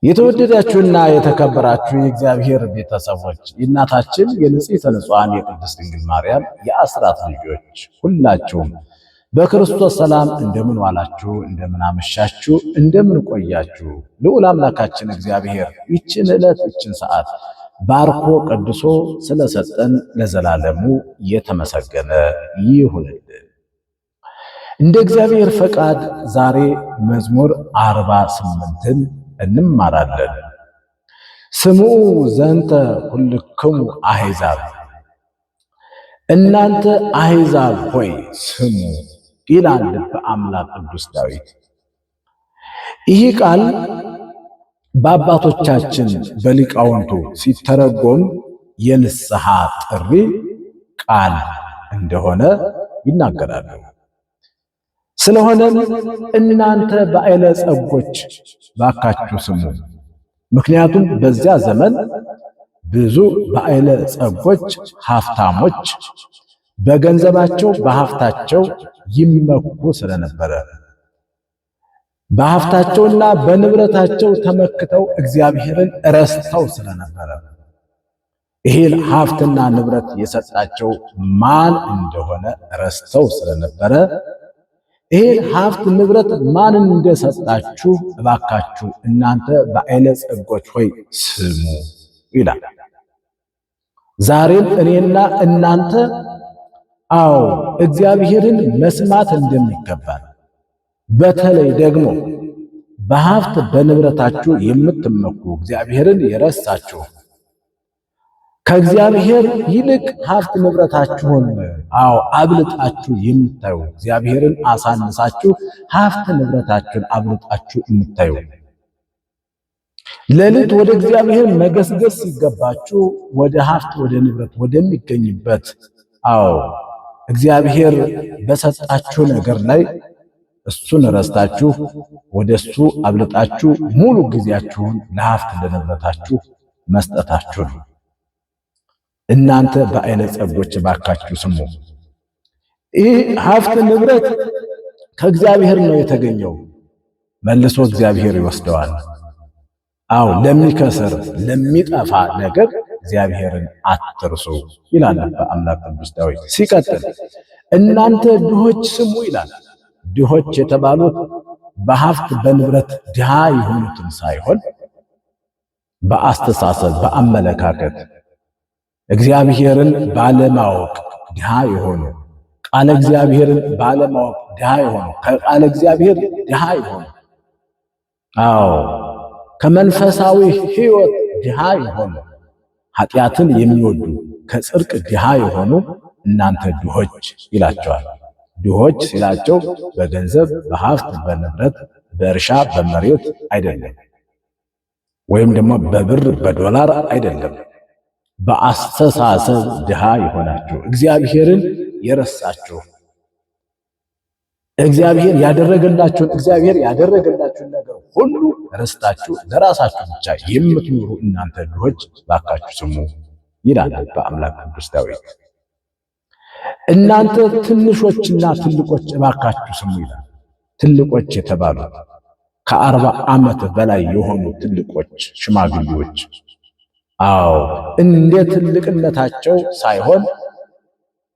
የተወደዳችሁና የተከበራችሁ የእግዚአብሔር ቤተሰቦች የእናታችን የንጽሕተ ንጹሐን የቅድስት ድንግል ማርያም የአስራት ልጆች ሁላችሁም በክርስቶስ ሰላም እንደምን ዋላችሁ፣ እንደምን አመሻችሁ፣ እንደምን ቆያችሁ። ልዑል አምላካችን እግዚአብሔር ይችን ዕለት ይችን ሰዓት ባርኮ ቀድሶ ስለሰጠን ለዘላለሙ የተመሰገነ ይሁንልን። እንደ እግዚአብሔር ፈቃድ ዛሬ መዝሙር 48ን እንማራለን። ስምዑ ዘንተ ኩልክሙ አሕዛብ፣ እናንተ አሕዛብ ሆይ ስሙ ይላል በአምላክ ቅዱስ ዳዊት። ይህ ቃል በአባቶቻችን በሊቃውንቱ ሲተረጎም የንስሐ ጥሪ ቃል እንደሆነ ይናገራሉ። ስለሆነም እናንተ ባዕለ ጸጎች ባካችሁ ስሙ። ምክንያቱም በዚያ ዘመን ብዙ ባዕለ ጸጎች ሀብታሞች በገንዘባቸው በሀብታቸው ይመኩ ስለነበረ በሀብታቸውና በንብረታቸው ተመክተው እግዚአብሔርን ረስተው ስለነበረ ይሄን ሀብትና ንብረት የሰጣቸው ማን እንደሆነ ረስተው ስለነበረ ይሄን ሀብት ንብረት ማን እንደሰጣችሁ እባካችሁ እናንተ ባዕለ ጸጎች ሆይ ስሙ ይላል። ዛሬም እኔና እናንተ እግዚአብሔርን መስማት እንደሚገባል፣ በተለይ ደግሞ በሀብት በንብረታችሁ የምትመኩ እግዚአብሔርን የረሳችሁ ከእግዚአብሔር ይልቅ ሀብት ንብረታችሁን አብልጣችሁ የምታዩ እግዚአብሔርን አሳንሳችሁ ሀብት ንብረታችሁን አብልጣችሁ የምታዩ ሌሊት ወደ እግዚአብሔር መገስገስ ሲገባችሁ ወደ ሀብት ወደ ንብረት ወደሚገኝበት እግዚአብሔር በሰጣችሁ ነገር ላይ እሱን ረስታችሁ ወደሱ አብልጣችሁ ሙሉ ጊዜያችሁን ለሀብት ለንብረታችሁ መስጠታችሁ ነው። እናንተ ባዕለ ጸጎች ባካችሁ ስሙ። ይህ ሀብት ንብረት ከእግዚአብሔር ነው የተገኘው፣ መልሶ እግዚአብሔር ይወስደዋል። ለሚከስር ለሚጠፋ ነገር እግዚአብሔርን አትርሱ ይላል በአምላክ ቅዱስ ዳዊት። ሲቀጥል እናንተ ድሆች ስሙ ይላል። ድሆች የተባሉት በሀብት በንብረት ድሃ የሆኑትን ሳይሆን በአስተሳሰብ በአመለካከት እግዚአብሔርን ባለማወቅ ድሃ የሆኑ ቃለ እግዚአብሔርን ባለማወቅ ድሃ የሆኑ ከቃለ እግዚአብሔር ድሃ የሆኑ ከመንፈሳዊ ሕይወት ድሃ የሆኑ ኃጢአትን የሚወዱ ከጽድቅ ድሃ የሆኑ እናንተ ድሆች ይላቸዋል። ድሆች ሲላቸው በገንዘብ በሀብት በንብረት በእርሻ በመሬት አይደለም፣ ወይም ደግሞ በብር በዶላር አይደለም። በአስተሳሰብ ድሃ የሆናችሁ እግዚአብሔርን የረሳችሁ እግዚአብሔር ያደረገላችሁን ነገር ሁሉ ረስታችሁ ለራሳችሁ ብቻ የምትኖሩ እናንተ ድሆች ባካችሁ ስሙ ይላል በአምላክ ቅዱስ ዳዊት። እናንተ ትንሾችና ትልቆች ባካችሁ ስሙ ይላል። ትልቆች የተባሉት ከ40 ዓመት በላይ የሆኑ ትልቆች ሽማግሌዎች እንደ ትልቅነታቸው ሳይሆን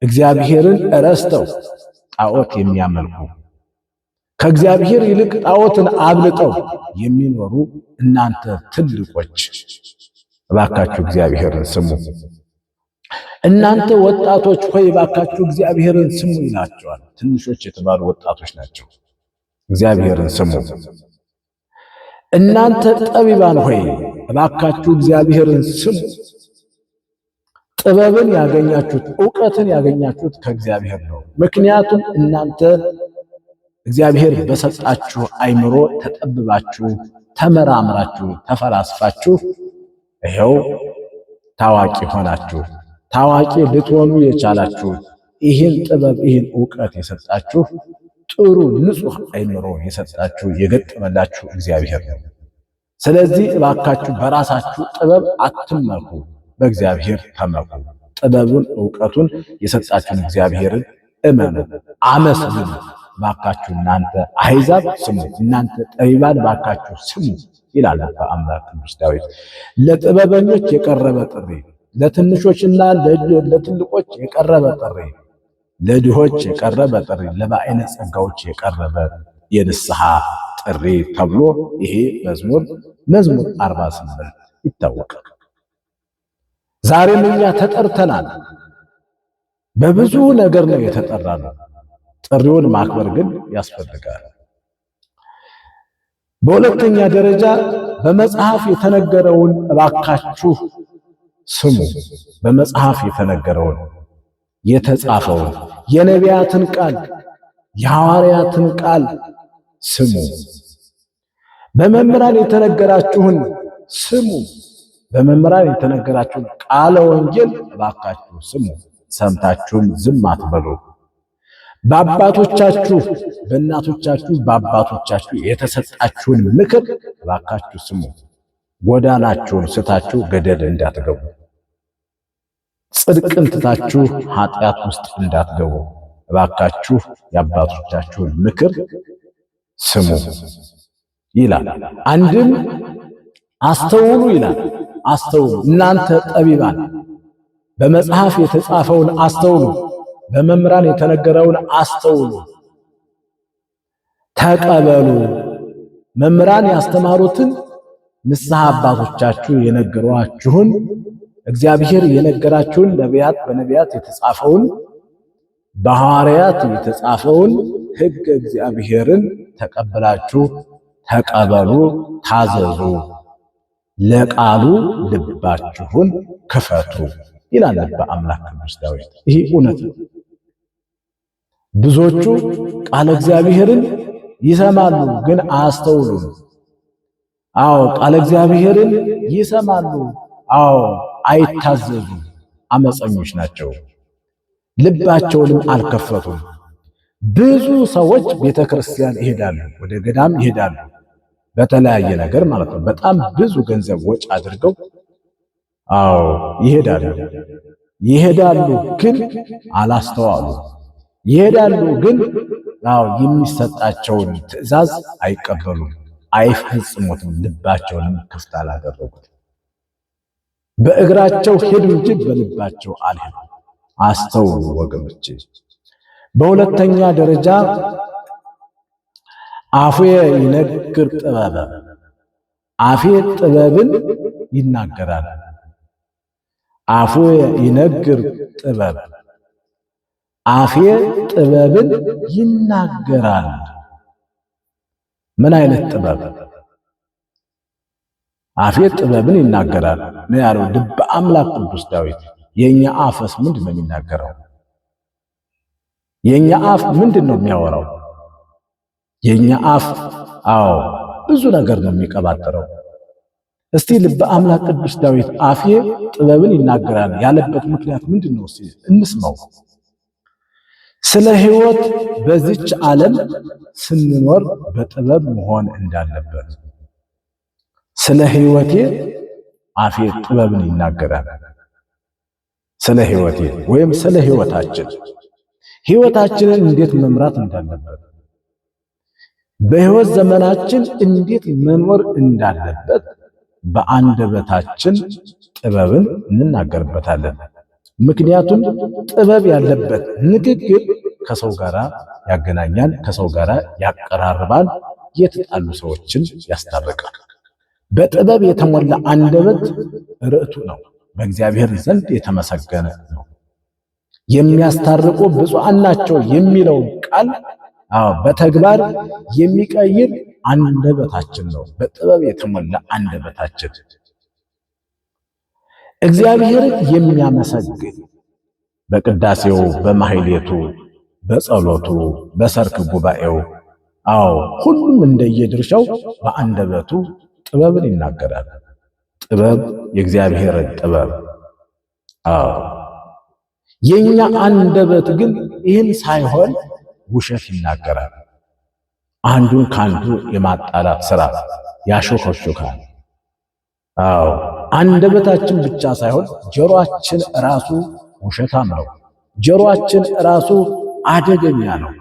እግዚአብሔርን ረስተው ጣዖት የሚያመልኩ ከእግዚአብሔር ይልቅ ጣዖትን አብልጠው የሚኖሩ እናንተ ትልቆች እባካችሁ እግዚአብሔርን ስሙ። እናንተ ወጣቶች ሆይ እባካችሁ እግዚአብሔርን ስሙ ይላቸዋል። ትንሾች የተባሉ ወጣቶች ናቸው። እግዚአብሔርን ስሙ። እናንተ ጠቢባን ሆይ እባካችሁ እግዚአብሔርን ስሙ። ጥበብን ያገኛችሁት ዕውቀትን ያገኛችሁት ከእግዚአብሔር ነው። ምክንያቱም እናንተ እግዚአብሔር በሰጣችሁ አይምሮ ተጠብባችሁ ተመራምራችሁ ተፈላስፋችሁ ይኸው ታዋቂ ሆናችሁ። ታዋቂ ልትሆኑ የቻላችሁ ይህን ጥበብ ይህን ዕውቀት የሰጣችሁ ጥሩ ንጹሕ አይምሮ የሰጣችሁ የገጠመላችሁ እግዚአብሔር ነው። ስለዚህ እባካችሁ በራሳችሁ ጥበብ አትመኩ፣ በእግዚአብሔር ተመኩ። ጥበቡን ዕውቀቱን የሰጣችሁን እግዚአብሔርን እመኑ፣ አመስግኑ። እባካችሁ እናንተ አሕዛብ ስሙ፣ እናንተ ጠቢባን እባካችሁ ስሙ ይላል በአምላክ ቅዱስ ዳዊት። ለጥበበኞች የቀረበ ጥሪ፣ ለትንሾችና ለትልቆች የቀረበ ጥሪ፣ ለድሆች የቀረበ ጥሪ፣ ለባዕነ ጸጋዎች የቀረበ የንስሐ ጥሪ ተብሎ ይሄ መዝሙር 48 ይታወቃል። ዛሬም እኛ ተጠርተናል። በብዙ ነገር ነው የተጠራነው። ጥሪውን ማክበር ግን ያስፈልጋል። በሁለተኛ ደረጃ በመጽሐፍ የተነገረውን እባካችሁ ስሙ። በመጽሐፍ የተነገረውን የተጻፈውን የነቢያትን ቃል የሐዋርያትን ቃል ስሙ። በመምህራን የተነገራችሁን ስሙ። በመምህራን የተነገራችሁን ቃለ ወንጌል እባካችሁ ስሙ። ሰምታችሁም ዝም አትበሉ። በአባቶቻችሁ በእናቶቻችሁ በአባቶቻችሁ የተሰጣችሁን ምክር እባካችሁ ስሙ። ጎዳናችሁን ስታችሁ ገደል እንዳትገቡ፣ ጽድቅን ትታችሁ ኃጢአት ውስጥ እንዳትገቡ እባካችሁ የአባቶቻችሁን ምክር ስሙ ይላል። አንድም አስተውሉ ይላል። አስተውሉ እናንተ ጠቢባን፣ በመጽሐፍ የተጻፈውን አስተውሉ፣ በመምህራን የተነገረውን አስተውሉ፣ ተቀበሉ። መምህራን ያስተማሩትን ንስሐ አባቶቻችሁ የነገሯችሁን እግዚአብሔር የነገራችሁን ነቢያት በነቢያት የተጻፈውን በሐዋርያት የተጻፈውን ሕግ እግዚአብሔርን ተቀበላችሁ ተቀበሉ፣ ታዘዙ፣ ለቃሉ ልባችሁን ክፈቱ ይላል በአምላክ ቅዱስ ዳዊት። ይህ እውነት ነው። ብዙዎቹ ቃለ እግዚአብሔርን ይሰማሉ ግን አያስተውሉም። አዎ ቃለ እግዚአብሔርን ይሰማሉ፣ አዎ አይታዘዙም። አመፀኞች ናቸው። ልባቸውንም አልከፈቱም። ብዙ ሰዎች ቤተክርስቲያን ይሄዳሉ፣ ወደ ገዳም ይሄዳሉ፣ በተለያየ ነገር ማለት ነው። በጣም ብዙ ገንዘብ ወጪ አድርገው አዎ ይሄዳሉ ግን አላስተዋሉ። ይሄዳሉ ግን አዎ የሚሰጣቸውን ትእዛዝ አይቀበሉም፣ አይፈጽሙትም። ልባቸውንም ክፍት አላደረጉት። በእግራቸው ሄዱ እንጂ በልባቸው አልሄዱም። አስተውሉ ወገኖቼ። በሁለተኛ ደረጃ አፉየ ይነግር ጥበበ፣ አፌ ጥበብን ይናገራል። አፉየ ይነግር ጥበብ፣ አፌ ጥበብን ይናገራል። ምን አይነት ጥበብ? አፌ ጥበብን ይናገራል ነው ያለው ልበ አምላክ ቅዱስ ዳዊት። የኛ አፍስ ምንድነው የሚናገረው? የኛ አፍ ምንድነው የሚያወራው? የኛ አፍ አዎ ብዙ ነገር ነው የሚቀባጥረው። እስቲ ልበ አምላክ ቅዱስ ዳዊት አፌ ጥበብን ይናገራል ያለበት ምክንያት ምንድነው? እስቲ እንስማው። ስለ ሕይወት በዚች ዓለም ስንኖር በጥበብ መሆን እንዳለበት፣ ስለ ሕይወቴ አፌ ጥበብን ይናገራል። ስለ ሕይወቴ ወይም ስለ ሕይወታችንን እንዴት መምራት እንዳለበት፣ በሕይወት ዘመናችን እንዴት መኖር እንዳለበት በአንደበታችን ጥበብን እንናገርበታለን። ምክንያቱም ጥበብ ያለበት ንግግር ከሰው ጋር ያገናኛል፣ ከሰው ጋር ያቀራርባል፣ የተጣሉ ሰዎችን ያስታርቃል። በጥበብ የተሞላ አንደበት ርዕቱ ነው፣ በእግዚአብሔር ዘንድ የተመሰገነ ነው። የሚያስታርቁ ብፁዓን ናቸው የሚለውን ቃል በተግባር የሚቀይር አንደበታችን ነው። በጥበብ የተሞላ አንደበታችን እግዚአብሔርን የሚያመሰግን በቅዳሴው፣ በማህሌቱ፣ በጸሎቱ፣ በሰርክ ጉባኤው ሁሉም እንደየድርሻው በአንደበቱ ጥበብን ይናገራል። ጥበብ የእግዚአብሔርን ጥበብ የኛ አንደበት ግን ይህን ሳይሆን ውሸት ይናገራል። አንዱን ካንዱ የማጣላት ስራ ያሾከሹካል። አንደበታችን ብቻ ሳይሆን ጆሮአችን ራሱ ውሸታም ነው። ጆሮአችን ራሱ አደገኛ ነው።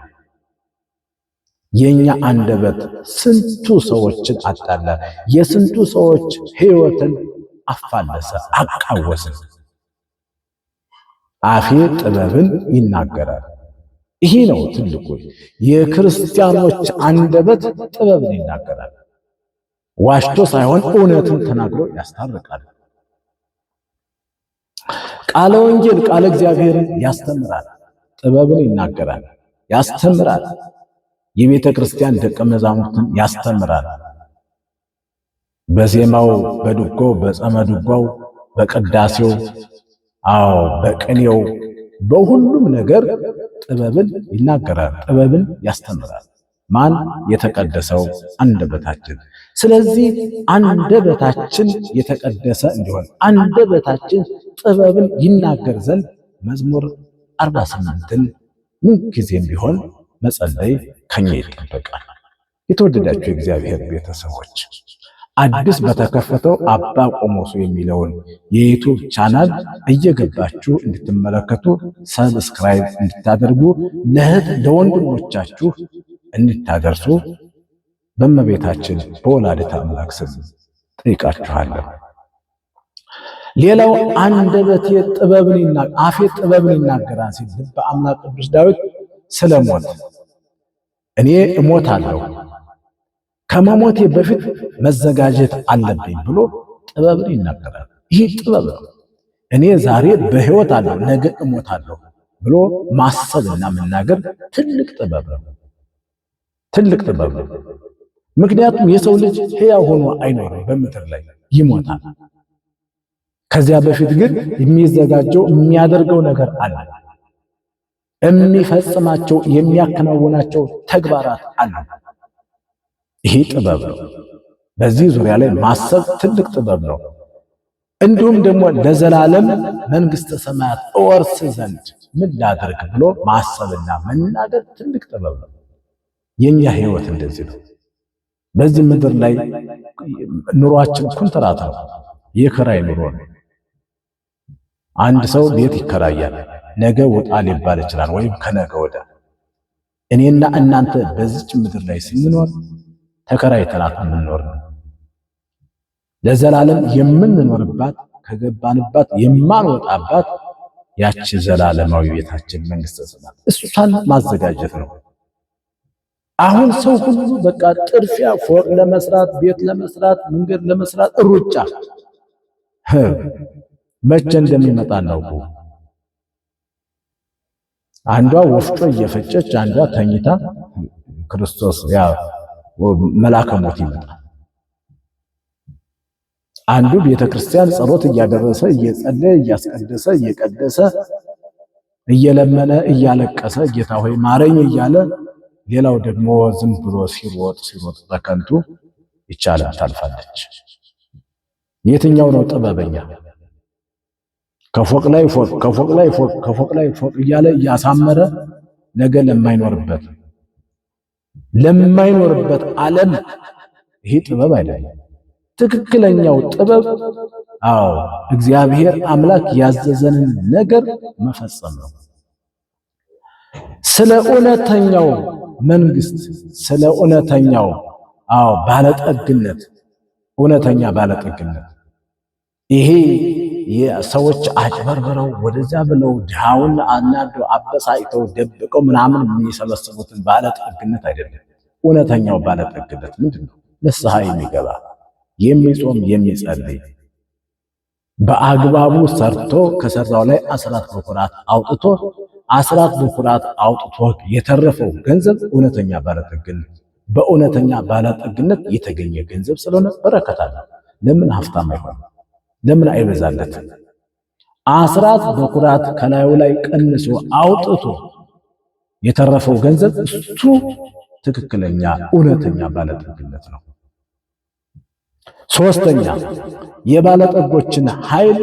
የኛ አንደበት ስንቱ ሰዎችን አጣላ፣ የስንቱ ሰዎች ሕይወትን አፋለሰ፣ አቃወሰ። አፌ ጥበብን ይናገራል። ይሄ ነው ትልቁ የክርስቲያኖች አንደበት ጥበብን ይናገራል። ዋሽቶ ሳይሆን እውነትን ተናግሮ ያስታርቃል። ቃለ ወንጌል ቃለ እግዚአብሔርን ያስተምራል፣ ጥበብን ይናገራል፣ ያስተምራል። የቤተ ክርስቲያን ደቀ መዛሙርትን ያስተምራል። በዜማው፣ በድጓው፣ በጸመ ድጓው፣ በቅዳሴው፣ በቅኔው፣ በሁሉም ነገር ጥበብን ይናገራል፣ ጥበብን ያስተምራል። ማን? የተቀደሰው አንደበታችን። ስለዚህ አንደበታችን የተቀደሰ እንዲሆን አንደበታችን ጥበብን ይናገር ዘንድ መዝሙር 48ን ምንጊዜም ቢሆን መጸለይ ከኛ ይጠበቃል። የተወደዳችሁ የእግዚአብሔር ቤተሰቦች አዲስ በተከፈተው አባ ቆሞሱ የሚለውን የዩቲዩብ ቻናል እየገባችሁ እንድትመለከቱ ሰብስክራይብ እንድታደርጉ ለእህት ለወንድሞቻችሁ እንድታደርሱ በእመቤታችን በወላዲተ አምላክ ስም ጠይቃችኋለሁ። ሌላው አንደበቴ ጥበብን አፌ ጥበብን ይናገራል ሲል ልበ አምላክ ቅዱስ ዳዊት ስለ ሞት እኔ እሞታለሁ ከመሞቴ በፊት መዘጋጀት አለብኝ ብሎ ጥበብን ይናገራል። ይህ ጥበብ ነው። እኔ ዛሬ በሕይወት አለሁ ነገ እሞታለሁ ብሎ ማሰብና መናገር ትልቅ ጥበብ ነው። ትልቅ ጥበብ ነው። ምክንያቱም የሰው ልጅ ሕያው ሆኖ አይኖርም፣ በምድር ላይ ይሞታል። ከዚያ በፊት ግን የሚዘጋጀው የሚያደርገው ነገር አለ። የሚፈጽማቸው የሚያከናውናቸው ተግባራት አሉ። ይሄ ጥበብ ነው። በዚህ ዙሪያ ላይ ማሰብ ትልቅ ጥበብ ነው። እንዲሁም ደግሞ ለዘላለም መንግሥተ ሰማያት እወርስ ዘንድ ምን ላድርግ ብሎ ማሰብና መናገር ትልቅ ጥበብ ነው። የኛ ሕይወት እንደዚህ ነው። በዚህ ምድር ላይ ኑሯችን ኩንትራት ነው፣ የክራይ ኑሮ ነው። አንድ ሰው ቤት ይከራያል፣ ነገ ውጣ ሊባል ይችላል፣ ወይም ከነገ ወዲያ። እኔና እናንተ በዚች ምድር ላይ ስንኖር ተከራይተናት የምንኖር ነው። ለዘላለም የምንኖርባት ከገባንባት የማንወጣባት ያቺ ዘላለማዊ ቤታችን መንግሥተ ሰማያት እሷን ማዘጋጀት ነው። አሁን ሰው ሁሉ በቃ ጥድፊያ፣ ፎቅ ለመስራት፣ ቤት ለመስራት፣ መንገድ ለመስራት ሩጫ። መቼ እንደሚመጣ እናውቁ። አንዷ ወፍጮ እየፈጨች አንዷ ተኝታ ክርስቶስ መልአከ ሞት ይመጣል። አንዱ ቤተክርስቲያን ጸሎት እያደረሰ እየጸለየ እያስቀደሰ እየቀደሰ እየለመነ እያለቀሰ ጌታ ሆይ ማረኝ እያለ፣ ሌላው ደግሞ ዝም ብሎ ሲሮጥ በከንቱ ይቻላል ታልፋለች። የትኛው ነው ጥበበኛ? ከፎቅ ላይ ፎቅ ከፎቅ ላይ ፎቅ ከፎቅ ላይ ፎቅ እያለ እያሳመረ ነገ ለማይኖርበት ዓለም ይሄ ጥበብ አይደለም። ትክክለኛው ጥበብ እግዚአብሔር አምላክ ያዘዘንን ነገር መፈጸም ነው። ስለ እውነተኛው መንግስት፣ ስለ እውነተኛው ባለጠግነት፣ እውነተኛ ባለጠግነት ይሄ ሰዎች አጭበርብረው ወደዚያ ብለው ድሃውን አናደው አበሳጭተው ደብቀው ምናምን የሚሰበስቡትን ባለጠግነት አይደለም። እውነተኛው ባለጠግነት ምንድነው? ንስሐ የሚገባ የሚጾም የሚጸልይ በአግባቡ ሰርቶ ከሰራው ላይ አስራት በኩራት አውጥቶ የተረፈው ገንዘብ እውነተኛ ባለጠግነት፣ በእውነተኛ ባለጠግነት የተገኘ ገንዘብ ስለሆነ በረከት አለ። ለምን ሀብታም አይሆንም? ለምን አይበዛለትም? አስራት በኩራት ከላዩ ላይ ቀንሶ አውጥቶ የተረፈው ገንዘብ እሱ ትክክለኛ እውነተኛ ባለጠግነት ነው። ሶስተኛ የባለጠጎችን ኃይል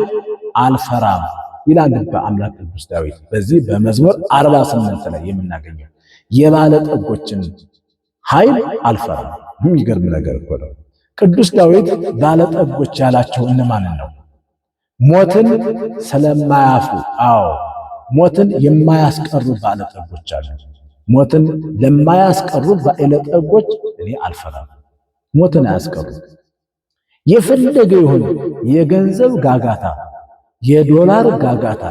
አልፈራም ይላል በአምላክ ቅዱስ ዳዊት። በዚህ በመዝሙር 48 ላይ የምናገኘው የባለጠጎችን ኃይል አልፈራም። የሚገርም ነገር እኮ ነው። ቅዱስ ዳዊት ባለጠጎች ያላቸው እነማንን ነው? ሞትን ስለማያፍሩ ሞትን የማያስቀሩ ባለጠጎች አሉ። ሞትን ለማያስቀሩ ባለጠጎች እኔ አልፈራም። ሞትን አያስቀሩ። የፈለገ ይሁን የገንዘብ ጋጋታ፣ የዶላር ጋጋታ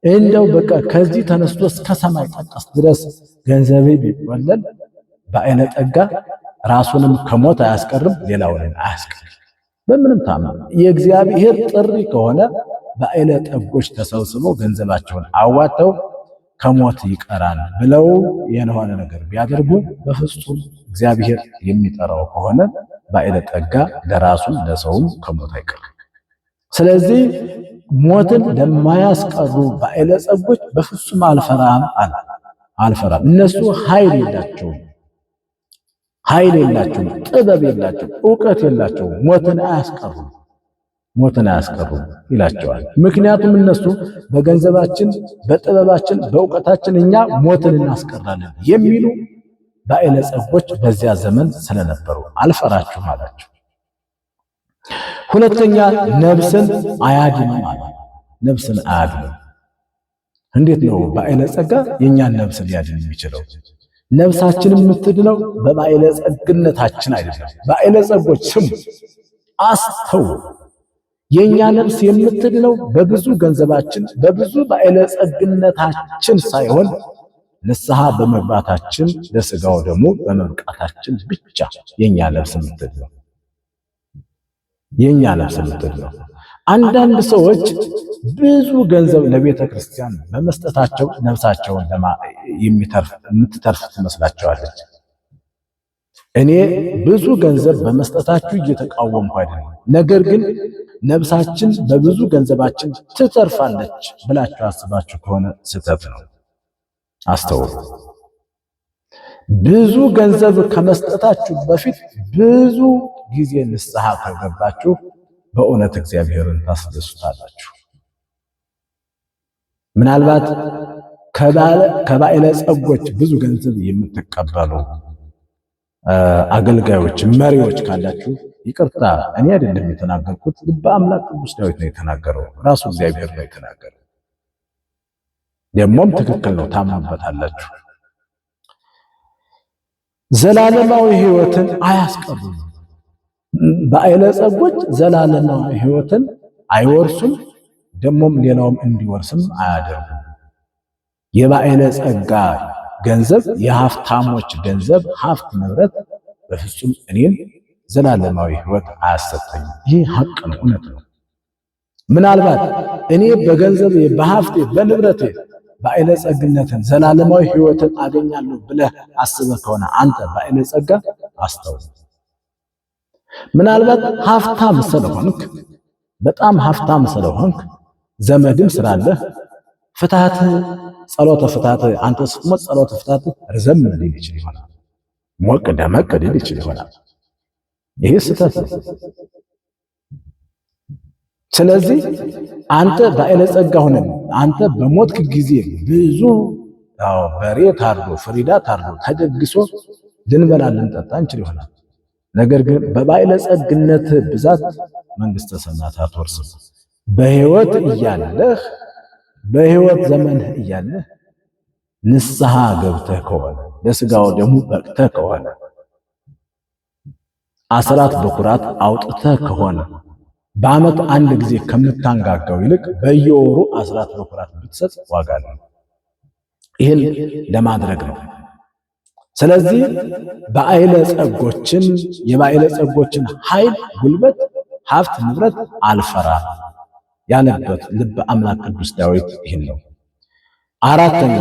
እንደው በቃ ከዚህ ተነስቶ እስከ ሰማይ ጠቀስ ድረስ ገንዘቤ ቢወለድ ባለጠጋ ራሱንም ከሞት አያስቀርም፣ ሌላውንም አያስቀርም። በምንም ታማኝ የእግዚአብሔር ጥሪ ከሆነ ባለጠጎች ተሰብስበው ገንዘባቸውን አዋተው ከሞት ይቀራል ብለው የሆነ ነገር ቢያደርጉ በፍጹም እግዚአብሔር የሚጠራው ከሆነ ባለጠጋ ለራሱም ለሰውም ከሞት አይቀርም። ስለዚህ ሞትን ለማያስቀሩ ባለጸጎች በፍጹም አልፈራም አለ። አልፈራም። እነሱ ኃይል የላቸውም፣ ጥበብ የላቸውም፣ ዕውቀት የላቸውም። ሞትን አያስቀሩም ይላቸዋል። ምክንያቱም እነሱ በገንዘባችን፣ በጥበባችን፣ በዕውቀታችን እኛ ሞትን እናስቀራለን የሚሉ ባለጸጎች በዚያ ዘመን ስለነበሩ አልፈራችሁም አላቸው። ሁለተኛ ነፍስን አያድንም አለ። ነፍስን አያድንም። እንዴት ነው ባለጸጋ የኛን ነፍስ ሊያድን የሚችለው? ነፍሳችንን የምትድነው በባለጸግነታችን አይደለም። ባለጸጎች ስሙ፣ አስተውሉ። የኛ ነፍስ የምትድነው በብዙ ገንዘባችን፣ በብዙ ባለጸግነታችን ሳይሆን ንስሐ በመግባታችን ለሥጋው ደግሞ በመብቃታችን ብቻ የኛ ነፍስ የምትድነው። አንዳንድ ሰዎች ብዙ ገንዘብ ለቤተ ክርስቲያን በመስጠታቸው ነፍሳቸውን የምትተርፍ ትመስላቸዋለች። እኔ ብዙ ገንዘብ በመስጠታችሁ እየተቃወምኩ አይደለም። ነገር ግን ነፍሳችን በብዙ ገንዘባችን ትተርፋለች ብላችሁ አስባችሁ ከሆነ ስህተት ነው። አስተውሉ። ብዙ ገንዘብ ከመስጠታችሁ በፊት ብዙ ጊዜ ንስሐ ከገባችሁ በእውነት እግዚአብሔርን ታስደስታላችሁ። ምናልባት ከባለጸጎች ብዙ ገንዘብ የምትቀበሉ አገልጋዮች፣ መሪዎች ካላችሁ ይቅርታ፣ እኔ አይደለም የተናገርኩት፣ ልበ አምላክ ቅዱስ ዳዊት ነው የተናገረው። ራሱ እግዚአብሔር ነው የተናገረው። ደግሞም ትክክል ነው፣ ታምኑበታላችሁ። ዘላለማዊ ሕይወትን አያስቀሩም። ባለጸጎች ዘላለማዊ ሕይወትን አይወርሱም፣ ደግሞም ሌላውም እንዲወርስም አያደርጉም። የባለጸጋ ገንዘብ፣ የሀብታሞች ገንዘብ፣ ሀብት ንብረት በፍጹም እኔን ዘላለማዊ ሕይወት አያሰጠኝም። ይህ ሐቅ ነው፣ እውነት ነው። ምናልባት እኔ በገንዘቤ፣ በሀብቴ፣ በንብረቴ ባለጸግነትን ዘላለማዊ ሕይወትን አገኛለሁ ብለህ አስበህ ከሆነ አንተ ባለጸጋ አስተውል። ምናልባት ሀብታም ስለሆንክ፣ በጣም ሀብታም ስለሆንክ፣ ዘመድም ስላለህ ፍትሐት፣ ጸሎተ ፍትሐት፣ አንተ ስትሞት ጸሎተ ፍትሐት ረዘም ሊል ይችል ይሆናል፣ ሞቅ ደመቅ ሊል ይችል ይሆናል። ይሄ ስህተት ነው። ስለዚህ አንተ ባለጸጋ ሆነ አንተ በሞትክ ጊዜ ብዙ በሬ ታርዶ፣ ፍሪዳ ታርዶ ተደግሶ ልንበላ ልንጠጣ እንችል ይሆናል። ነገር ግን በባለጸግነት ብዛት መንግሥተ ሰማያት አትወርስም። በሕይወት እያለህ፣ በሕይወት ዘመንህ እያለህ ንስሐ ገብተህ ከሆነ፣ ለሥጋው ደሙ በቅተህ ከሆነ፣ አስራት በኩራት አውጥተህ ከሆነ፣ በዓመት አንድ ጊዜ ከምታንጋጋው ይልቅ በየወሩ አስራት በኩራት ብትሰጥ ዋጋ አለው። ይህን ለማድረግ ነው። ስለዚህ የባለጸጎችን ኃይል፣ ጉልበት፣ ሀብት፣ ንብረት አልፈራ ያለበት ልበ አምላክ ቅዱስ ዳዊት ይህን ነው። አራተኛ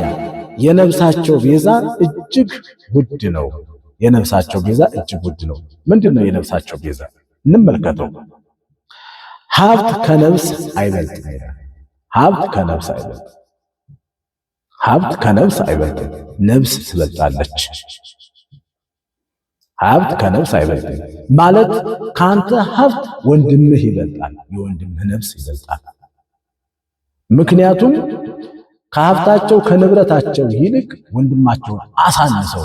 የነፍሳቸው ቤዛ እጅግ ውድ ነው። የነፍሳቸው ቤዛ እጅግ ውድ ነው። ምንድን ነው የነፍሳቸው ቤዛ? እንመልከተው። ሀብት ከነፍስ አይበልጥም። ሀብት ከነፍስ አይበልጥም። ነፍስ ትበልጣለች። ሀብት ከነፍስ አይበልጥም ማለት ካንተ ሀብት ወንድምህ ይበልጣል፣ የወንድምህ ነፍስ ይበልጣል። ምክንያቱም ከሀብታቸው ከንብረታቸው ይልቅ ወንድማቸውን አሳንሰው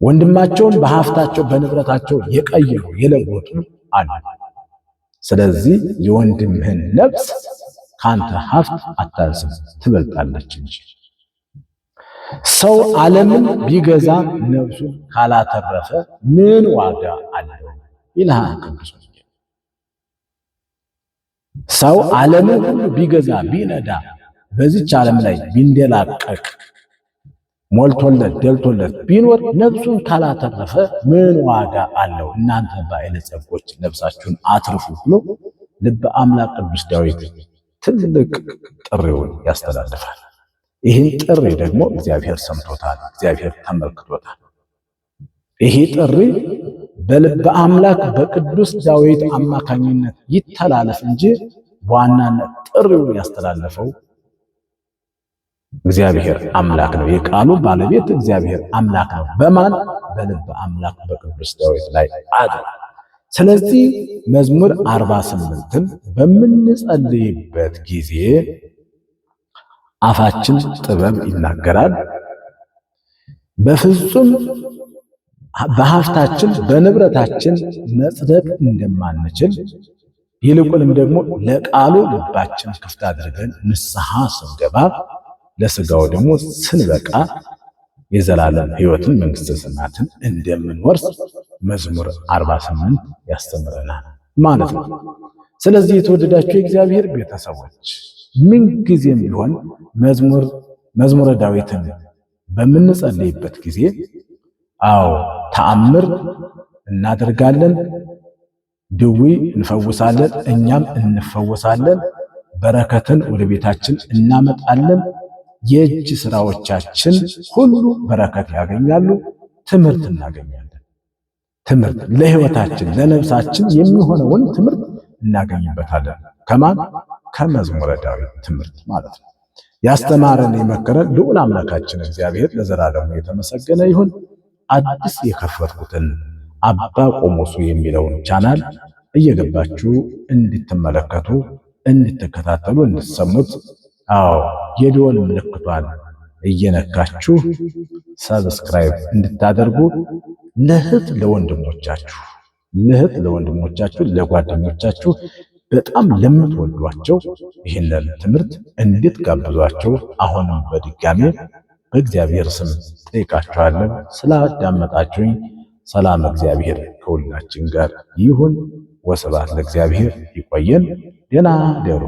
ወንድማቸውን በሀብታቸው በንብረታቸው የቀየሩ የለወጡ አሉ። ስለዚህ የወንድምህን ነፍስ ካንተ ሀብት አታንስም፣ ትበልጣለች እንጂ። ሰው ዓለምን ቢገዛ ነፍሱን ካላተረፈ ምን ዋጋ አለው ይልሃል ቅዱስ ወንጌል። ሰው ዓለምን ሁሉ ቢገዛ ቢነዳ በዚች ዓለም ላይ ቢንደላቀቅ ሞልቶለት ደልቶለት ቢኖር ነፍሱን ካላተረፈ ምን ዋጋ አለው? እናንተ ባለጸጎች ነፍሳችሁን አትርፉ ብሎ ልበ አምላክ ቅዱስ ዳዊት ትልቅ ጥሪውን ያስተላልፋል። ይህን ጥሪ ደግሞ እግዚአብሔር ሰምቶታል፣ እግዚአብሔር ተመልክቶታል። ይሄ ጥሪ በልበ አምላክ በቅዱስ ዳዊት አማካኝነት ይተላለፍ እንጂ በዋናነት ጥሪውን ያስተላለፈው እግዚአብሔር አምላክ ነው። የቃሉ ባለቤት እግዚአብሔር አምላክ ነው። በማን? በልበ አምላክ በቅዱስ ዳዊት ላይ አድሮ። ስለዚህ መዝሙር 48ን በምንጸልይበት ጊዜ አፋችን ጥበብ ይናገራል። በፍጹም በሀብታችን በንብረታችን መጽደቅ እንደማንችል ይልቁንም ደግሞ ለቃሉ ልባችን ክፍት አድርገን ንስሐ ስንገባ ለስጋው ደግሞ ስንበቃ የዘላለም ሕይወትን መንግሥተ ሰማያትን እንደምንወርስ መዝሙር 48 ያስተምረናል ማለት ነው። ስለዚህ የተወደዳችሁ የእግዚአብሔር ቤተሰቦች ምን ጊዜም ቢሆን መዝሙረ ዳዊትን በምንጸልይበት ጊዜ ተአምር እናደርጋለን፣ ድዊ እንፈውሳለን፣ እኛም እንፈወሳለን፣ በረከትን ወደ ቤታችን እናመጣለን። የእጅ ስራዎቻችን ሁሉ በረከት ያገኛሉ። ትምህርት እናገኛለን። ትምህርት ለሕይወታችን ለነፍሳችን የሚሆነውን ትምህርት እናገኝበታለን። ከማን? ከመዝሙረ ዳዊት ትምህርት ማለት ነው። ያስተማረን የመከረን ልዑል አምላካችን እግዚአብሔር ለዘላለሙ የተመሰገነ ይሁን። አዲስ የከፈትኩትን አባ ቆሞሱ የሚለውን ቻናል እየገባችሁ እንድትመለከቱ፣ እንድትከታተሉ፣ እንድትሰሙት የደወል ምልክቷን እየነካችሁ ሰብስክራይብ እንድታደርጉ ለእህት ለወንድሞቻችሁ ለጓደኞቻችሁ በጣም ለምትወዷቸው ይህንን ትምህርት እንድትጋብዟቸው አሁንም በድጋሜ በእግዚአብሔር ስም ጠይቃችኋለሁ። ስላዳመጣችሁኝ ሰላም እግዚአብሔር ከሁላችን ጋር ይሁን። ወስብሐት ለእግዚአብሔር። ይቆየን። ደህና ደሩ።